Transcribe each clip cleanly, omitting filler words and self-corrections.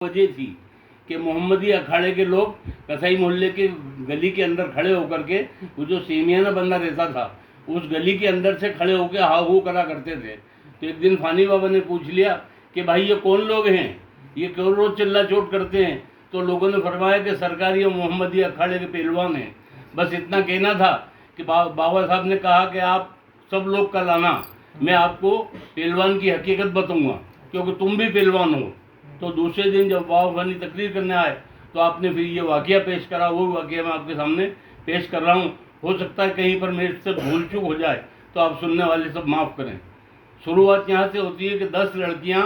वजह थी कि मोहम्मदी अखाड़े के लोग कसाई मोहल्ले के गली के अंदर खड़े होकर के वो जो सेमियाना बंदा रहता था उस गली के अंदर से खड़े होकर हा हू करा करते थे। तो एक दिन फानी बाबा ने पूछ लिया कि भाई ये कौन लोग हैं, ये क्यों रोज चिल्ला चोट करते हैं। तो लोगों ने फरमाया कि सरकारी और मोहम्मदी अखाड़े के पहलवान हैं। बस इतना कहना था कि बाबा साहब ने कहा कि आप सब लोग कल आना, मैं आपको पहलवान की हकीकत बताऊंगा क्योंकि तुम भी पहलवान हो। तो दूसरे दिन जब बाबा फानी तकरीर करने आए तो आपने फिर ये वाक़या पेश करा, वो वाक़या मैं आपके सामने पेश कर रहा हूँ। हो सकता है कहीं पर मेरे से भूल चूक हो जाए तो आप सुनने वाले सब माफ़ करें। शुरुआत यहाँ से होती है कि 10 लड़कियाँ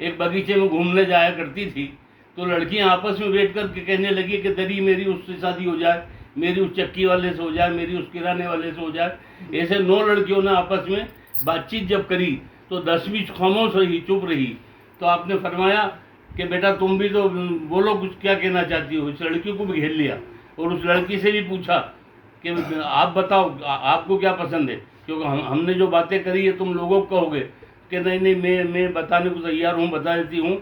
एक बगीचे में घूमने जाया करती थी। तो लड़कियाँ आपस में बैठ कर के कहने लगी कि तेरी मेरी उससे शादी हो जाए, मेरी उस चक्की वाले से हो जाए, मेरी उस किराने वाले से हो जाए। ऐसे 9 लड़कियों ने आपस में बातचीत जब करी तो 10वीं खामोश रही, चुप रही। तो आपने फरमाया कि बेटा तुम भी तो बोलो, कुछ क्या कहना चाहती हो। इस लड़की को भी घेर लिया और उस लड़की से भी पूछा कि आप बताओ आपको क्या पसंद है, क्योंकि हमने जो बातें करी है तुम लोगों को कहोगे कि नहीं नहीं मैं बताने को तैयार हूँ, बता देती हूँ।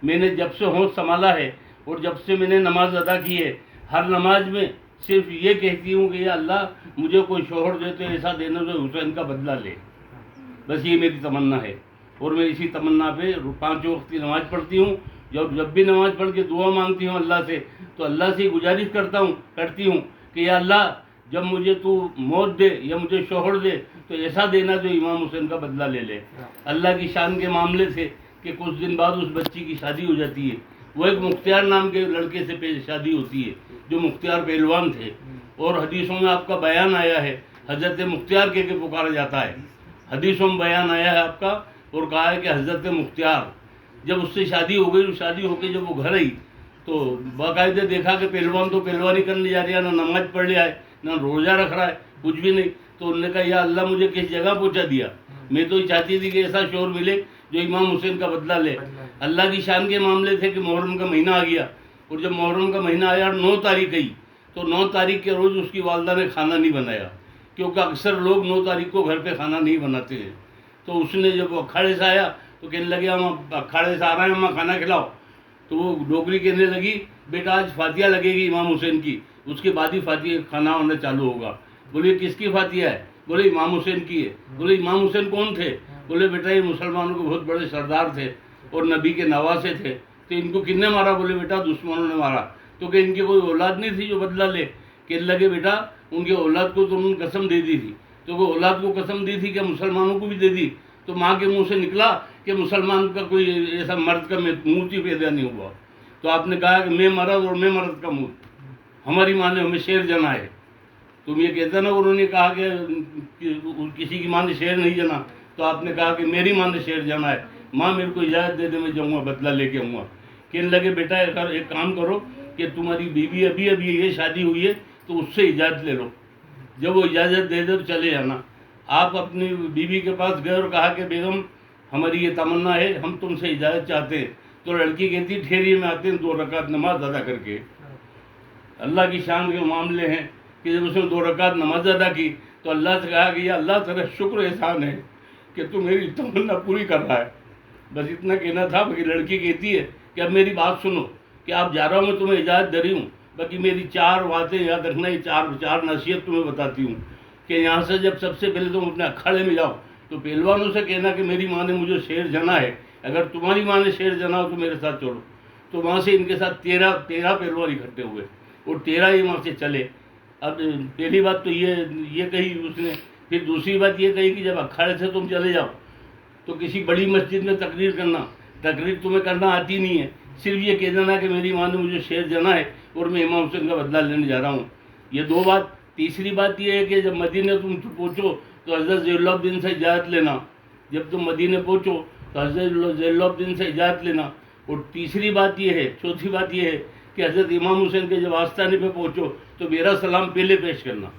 मैंने जब से होश संभाला है और जब से मैंने नमाज अदा की है, हर नमाज में सिर्फ ये कहती हूँ कि या अल्लाह मुझे कोई शोहर दे तो ऐसा देने जो हुसैन का बदला ले। बस ये मेरी तमन्ना है और मैं इसी तमन्ना पे 5 वक्त की नमाज़ पढ़ती हूँ। जब भी नमाज़ पढ़ के दुआ मांगती हूँ अल्लाह से, तो अल्लाह से गुजारिश करती हूँ कि या अल्लाह जब मुझे तू मौत दे या मुझे शोहर दे तो ऐसा देना जो इमाम हुसैन का बदला ले ले। अल्लाह की शान के मामले थे कि कुछ दिन बाद उस बच्ची की शादी हो जाती है। वो एक मुख्तियार नाम के लड़के से शादी होती है जो मुख्तियार पहलवान थे। और हदीसों में आपका बयान आया है, हज़रत मुख्तियार के पुकारा जाता है। हदीसों में बयान आया है आपका और कहा है कि हज़रत मुख्तियार जब उससे शादी हो गई, शादी होकर जब वो घर आई तो बाकायदे देखा कि पहलवान तो पहलवानी करने जा रहा है, ना नमाज पढ़ लिया है, ना रोज़ा रख रहा है, कुछ भी नहीं। तो उन्होंने कहा या अल्लाह मुझे किस जगह पहुंचा दिया, मैं तो ये चाहती थी कि ऐसा शोर मिले जो इमाम हुसैन का बदला ले। अल्लाह की शान के मामले थे कि मुहर्रम का महीना आ गया और जब मुहर्रम का महीना आया 9 तारीख गई तो 9 तारीख के रोज़ उसकी वालदा ने खाना नहीं बनाया, क्योंकि अक्सर लोग 9 तारीख को घर पे खाना नहीं बनाते हैं। तो उसने जब अखाड़े से आया तो कहने लगे हम अखाड़े से आ रहे हैं, अम्मा खाना खिलाओ। तो वो डोगरी कहने लगी बेटा आज फातिया लगेगी इमाम हुसैन की, उसके बाद ही फातिया खाना होना चालू होगा। बोले किसकी फातिया है? बोले इमाम हुसैन की है। बोले इमाम हुसैन कौन थे? बोले बेटा ये मुसलमानों के बहुत बड़े सरदार थे और नबी के नवासे थे। तो इनको किसने मारा? बोले बेटा दुश्मनों ने मारा। तो कि इनकी कोई औलाद नहीं थी जो बदला ले? कहने लगे बेटा उनकी औलाद को तो उन्होंने कसम दे दी थी। तो वो औलाद को कसम दी थी कि मुसलमानों को भी दे दी। तो माँ के मुंह से निकला कि मुसलमान का कोई ऐसा मर्द का मूर्ति पैदा नहीं हुआ। तो आपने कहा कि मैं मर्द और मैं मर्द का मूर्त, हमारी माँ ने हमें शेर जना है। तुम ये कहते ना उन्होंने कहा कि किसी की माँ ने शेर नहीं जना, तो आपने कहा कि मेरी माँ ने शेर जना है। माँ मेरे को इजाज़त दे दे, मैं जाऊँगा बदला लेके आऊँगा। कहने लगे बेटा एक काम करो कि तुम्हारी बीवी अभी अभी ये शादी हुई है तो उससे इजाज़त ले लो, जब वो इजाज़त दे दे तो चले जाना। आप अपनी बीवी के पास गए और कहा कि बेगम हमारी ये तमन्ना है, हम तुमसे इजाज़त चाहते हैं। तो लड़की कहती ठहरिए में आते हैं 2 रकात नमाज अदा करके। अल्लाह की शान के मामले हैं कि जब उसने 2 रकात नमाज अदा की तो अल्लाह से कहा कि या अल्लाह तेरा शुक्र एहसान है कि तू मेरी तमन्ना पूरी कर रहा है। बस इतना कहना था। बाकी लड़की कहती है कि अब मेरी बात सुनो कि आप जा रहा हूँ, मैं तुम्हें इजाज़त दे रही हूँ, बाकी मेरी 4 बातें याद रखना। ये 4 नसीहत तुम्हें बताती हूँ कि यहाँ से जब सबसे पहले तुम अपने अखाड़े में जाओ तो पहलवानों से कहना कि मेरी माँ ने मुझे शेर जना है, अगर तुम्हारी माँ ने शेर जना हो तो मेरे साथ चलो। तो वहाँ से इनके साथ 13 पहलवान इकट्ठे हुए और 13 ही वहाँ से चले। अब पहली बात तो ये कही उसने। फिर दूसरी बात ये कही कि जब अखाड़े से तुम चले जाओ तो किसी बड़ी मस्जिद में तकरीर करना। तकरीर तुम्हें करना आती नहीं है, सिर्फ ये कह देना कि मेरी माँ ने मुझे शेर जना है और मैं इमाम हुसैन का बदला लेने जा रहा हूँ। ये 2 बात। तीसरी बात ये है कि जब मदीने तुम पहुँचो तो हज़रत ज़ैनुलब्दीन से इजाज़त लेना। जब तुम मदीने पहुँचो तो हज़रत ज़ैनुलब्दीन से इजाज़त लेना। और तीसरी बात ये है, चौथी बात ये है कि हज़रत इमाम हुसैन के जब आस्ताने पे पहुँचो तो मेरा सलाम पहले पेश करना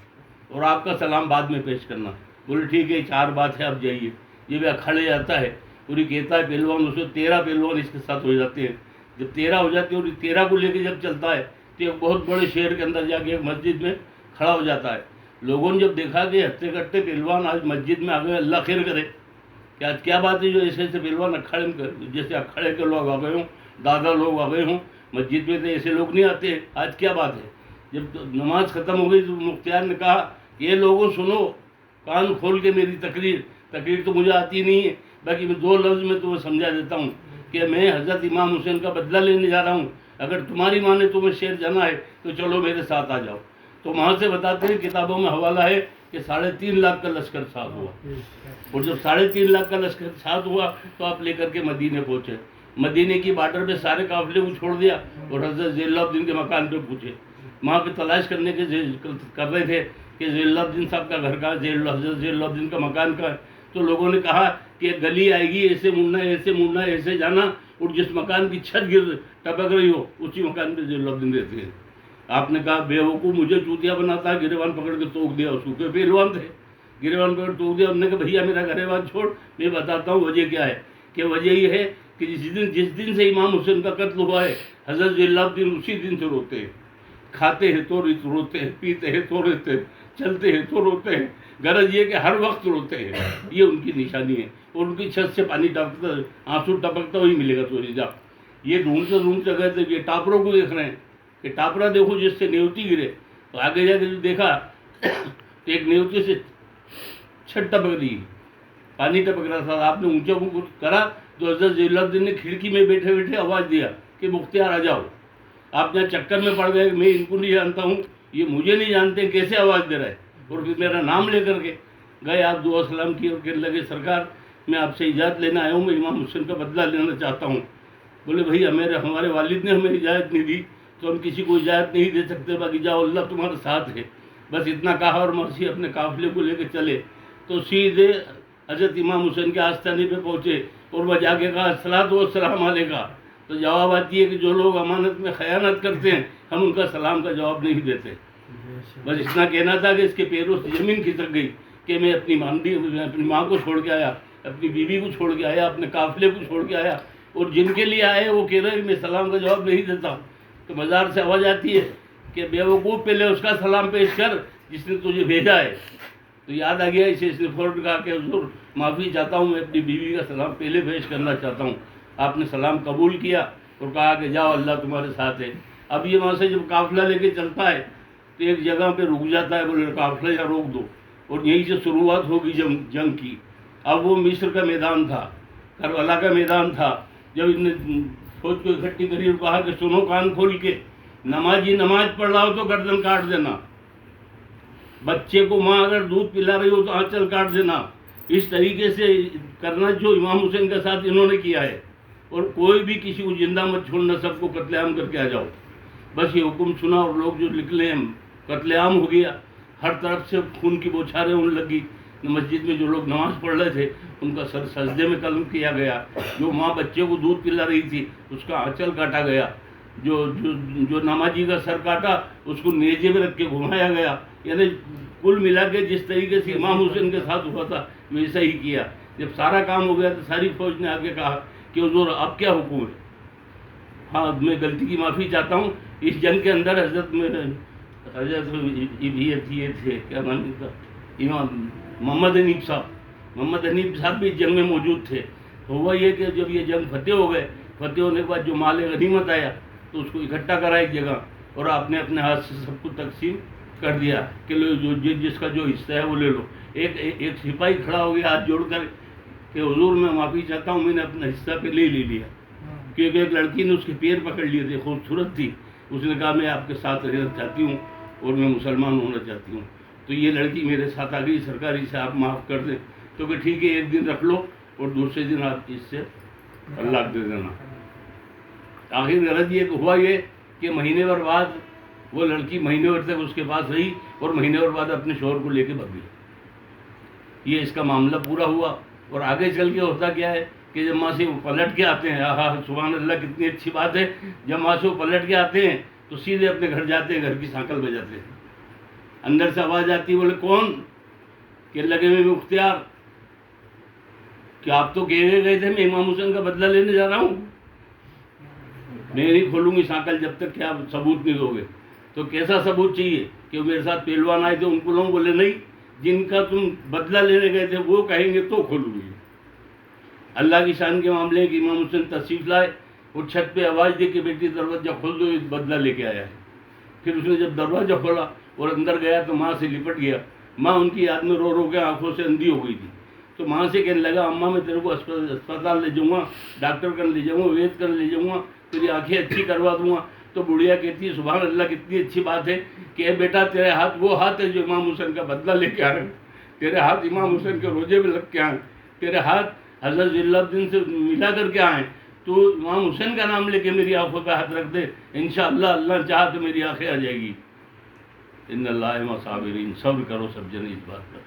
और आपका सलाम बाद में पेश करना। बोले ठीक है, 4 बात है, आप जाइए। ये भी अखाड़े जाता है और ये कहता है पहलवान, उसमें 13 पहलवान इसके साथ हो जाते हैं। जब 13 हो जाते हैं और 13 को लेकर जब चलता है तो एक बहुत बड़े शहर के अंदर जाके एक मस्जिद में खड़ा हो जाता है। लोगों ने जब देखा कि हट्टे कट्टे पहलवान आज मस्जिद में आ गए, अल्लाह खैर करे, क्या बात है जो ऐसे ऐसे पहलवान अखाड़े में जैसे अखाड़े के लोग आ गए हों दादा लोग आ गए हों। मस्जिद में तो ऐसे लोग नहीं आते। आज क्या बात है, जब तो नमाज ख़त्म हो गई तो मुख्तियार ने कहा, ये लोगों सुनो, कान खोल के मेरी तकरीर तो मुझे आती नहीं है, बाकी मैं 2 लफ्ज़ में तुम्हें समझा देता हूँ कि मैं हज़रत इमाम हुसैन का बदला लेने जा रहा हूँ। अगर तुम्हारी माँ ने तुम्हें शेर जाना है तो चलो मेरे साथ आ जाओ। तो वहाँ से बताते हैं, किताबों में हवाला है कि 3.5 लाख का लश्कर साथ हुआ। और जब 3.5 लाख का लश्कर साथ हुआ तो आप लेकर के मदीने पहुँचे। मदीने की बॉर्डर पे सारे काफिले को छोड़ दिया और हज़रत ज़ैनुलब्दीन के मकान पे पूछे। वहाँ पे तलाश करने के कर रहे थे कि ज़ैनुलब्दीन साहब का घर कहाँ, हज़रत ज़ैनुलब्दीन का मकान कहाँ है। तो लोगों ने कहा कि एक गली आएगी, ऐसे मुड़ना है, ऐसे मुड़ना है, ऐसे जाना, और जिस मकान की छत टपक रही हो उसी मकान पे ज़ैनुलब्दीन रहते हैं। आपने कहा, बेवकूफ़, मुझे चूतिया बनाता है। गिरेबान पकड़ के तोड़ दिया उसको, क्योंकि पहलवान थे। गिरेबान पकड़ तोड़ दिया। उन्होंने कहा, भैया मेरा गिरेबान छोड़, मैं बताता हूँ वजह क्या है। कि वजह ये है कि जिस दिन से इमाम हुसैन का कत्ल हुआ है, हज़रत ज़ैनुलब्दीन उसी दिन से रोते हैं। खाते हैं तो रोते हैं, पीते हैं तो रोते हैं, चलते हैं तो रोते हैं। गरज ये कि हर वक्त रोते हैं, ये उनकी निशानी है। और उनकी छत से पानी टपकता, आंसू टपकता हुई मिलेगा। तो जा ये ढूंढते गए थे, ये टापरों को देख रहे हैं कि टापरा देखो जिससे नेवती गिरे। तो आगे जाके जो देखा तो एक नेवती से छत टपक रही, पानी टपक रहा था। आपने ऊंचा मुँह करा तो हज़रत ज़ैनुलब्दीन ने खिड़की में बैठे बैठे आवाज़ दिया कि मुख्तियार आ जाओ। आप यहाँ चक्कर में पड़ गए, मैं इनको नहीं जानता हूँ, ये मुझे नहीं जानते, कैसे आवाज़ दे रहा है। और फिर मेरा नाम लेकर के गए। आप दुआ सलाम की और कहने लगे, सरकार मैं आपसे इजाज़त लेना आया हूँ, मैं इमाम हुसैन का बदला लेना चाहता हूँ। बोले, भैया हमारे वालिद ने हमें इजाज़त नहीं दी तो हम किसी को इजाज़त नहीं दे सकते, बाकी जाओ, अल्लाह तुम्हारे साथ है। बस इतना कहा और मर्सी अपने काफिले को लेकर चले। तो सीधे हज़रत इमाम हुसैन के आस्थाने पे पहुँचे और वह जाके कहा, अस्सलातु वस्सलाम अलैका। तो जवाब आती है कि जो लोग अमानत में खयानत करते हैं हम उनका सलाम का जवाब नहीं देते। बस इतना कहना था कि इसके पैरों से ज़मीन खिसक गई कि मैं अपनी माँ को छोड़ के आया, अपनी बीवी को छोड़ के आया, अपने काफिले को छोड़ के आया, और जिनके लिए आए वो कह रहे हैं मैं सलाम का जवाब नहीं देता। तो मज़ार से आवाज़ आती है कि बेवकूफ़, पहले उसका सलाम पेश कर जिसने तुझे भेजा है। तो याद आ गया इसे, इसने फ़ौरन कहा कि हुज़ूर माफ़ी चाहता हूँ, मैं अपनी बीवी का सलाम पहले पेश करना चाहता हूँ। आपने सलाम कबूल किया और कहा कि जाओ, अल्लाह तुम्हारे साथ है। अब ये वहाँ से जब काफ़िला लेके चलता है तो एक जगह पे रुक जाता है, बोले काफ़िला यहाँ रोक दो, और यहीं से शुरुआत होगी जंग की। अब वो मिस्र का मैदान था, करबला का मैदान था। जब इनने फौज को इकट्ठी करी और कहा कि सुनो कान खोल के, नमाजी नमाज पढ़ रहा हो तो गर्दन काट देना, बच्चे को माँ अगर दूध पिला रही हो तो आंचल काट देना। इस तरीके से करना जो इमाम हुसैन के साथ इन्होंने किया है। और कोई भी किसी को जिंदा मत छोड़ना, सबको कत्लेआम करके आ जाओ। बस ये हुक्म सुना और लोग जो निकले, कत्लेआम हो गया। हर तरफ से खून की बौछारें होने लगी। मस्जिद में जो लोग नमाज पढ़ रहे थे उनका सर सजदे में कलम किया गया। जो माँ बच्चे को दूध पिला रही थी उसका आंचल काटा गया। जो जो जो नमाजी का सर काटा उसको नेजे में रख के घुमाया गया। यानी कुल मिला के जिस तरीके से इमाम हुसैन के साथ हुआ था वैसा ही किया। जब सारा काम हो गया तो सारी फौज ने आके कहा कि हुजूर अब क्या हुक्म है। हाँ, मैं गलती की माफ़ी चाहता हूँ। इस जंग के अंदर हजरत ये थे, क्या नाम था, इमाम मोहम्मद हनीफ साहब भी जंग में मौजूद थे। तो हुआ ये कि जब ये जंग फतेह हो गए, फतेह होने के बाद जो माल गनीमत आया तो उसको इकट्ठा करा एक जगह और आपने अपने हाथ से सबको तकसीम कर दिया कि लो, जो जिसका जो हिस्सा है वो ले लो। एक सिपाही खड़ा हो गया हाथ जोड़कर कि हुजूर मैं माफ़ी चाहता हूँ, मैंने अपना हिस्सा पे ले लिया। क्योंकि एक लड़की ने उसके पैर पकड़ लिए थे, खूबसूरत थी। उसने कहा मैं आपके साथ रहना चाहती हूँ और मैं मुसलमान होना चाहती हूँ। तो ये लड़की मेरे साथ आ गई, सरकार इसे आप माफ़ कर दें। तो कि ठीक है, एक दिन रख लो और दूसरे दिन आप इससे अल्लाह दे देना। आखिर गलत ये हुआ ये कि महीने भर बाद वो लड़की महीने भर तक उसके पास रही और महीने भर बाद अपने शोहर को लेके भाग गई। ये इसका मामला पूरा हुआ। और आगे चल के होता क्या है कि जब वहाँ से वो पलट के आते हैं, हाँ सुभान अल्लाह, कितनी अच्छी बात है। जब वहाँ से वो पलट के आते हैं तो सीधे अपने घर जाते हैं, घर की सांकल बजाते हैं। अंदर से आवाज़ आती है, बोले कौन? कि लगे में मुख्तियार, कि आप तो कह गए थे मैं इमाम हुसैन का बदला लेने जा रहा हूँ, मैं नहीं खोलूँगी सांकल जब तक कि आप सबूत नहीं दोगे। तो कैसा सबूत चाहिए? कि वो मेरे साथ पहलवान आए थे उनको लोग बोले नहीं, जिनका तुम बदला लेने गए थे वो कहेंगे तो खोलूँगी। अल्लाह की शान के मामले कि इमाम हुसैन तशरीफ़ लाए वो छत पे आवाज़ दी कि बेटी दरवाज़ा खोल दो, इस बदला लेके आया है। फिर उसने जब दरवाज़ा खोला और अंदर गया तो माँ से लिपट गया। माँ उनकी याद में रो रो के आंखों से अंधी हो गई थी। तो माँ से कहने लगा, अम्मा मैं तेरे को अस्पताल ले जाऊँगा, डॉक्टर कर ले जाऊँगा, वेद कर ले जाऊँगा, तेरी आंखें अच्छी करवा दूँगा। तो बुढ़िया कहती है, सुभान अल्लाह, कितनी अच्छी बात है कि बेटा तेरे हाथ वो हाथ है जो इमाम हुसैन का बदला लेके आ रहे हैं, तेरे हाथ इमाम हुसैन के रोजे में लग के आए, तेरे हाथ हज़रत ज़ियाउद्दीन से मिला करके आए, तो इमाम हुसैन का नाम लेके मेरी आंखों पे हाथ रख दे, इंशाअल्लाह अल्लाह चाह तो मेरी आंखें आ जाएगी। इन्नल्लाह मअस साबिरीन, सब्र करो सब जन इस बात पर।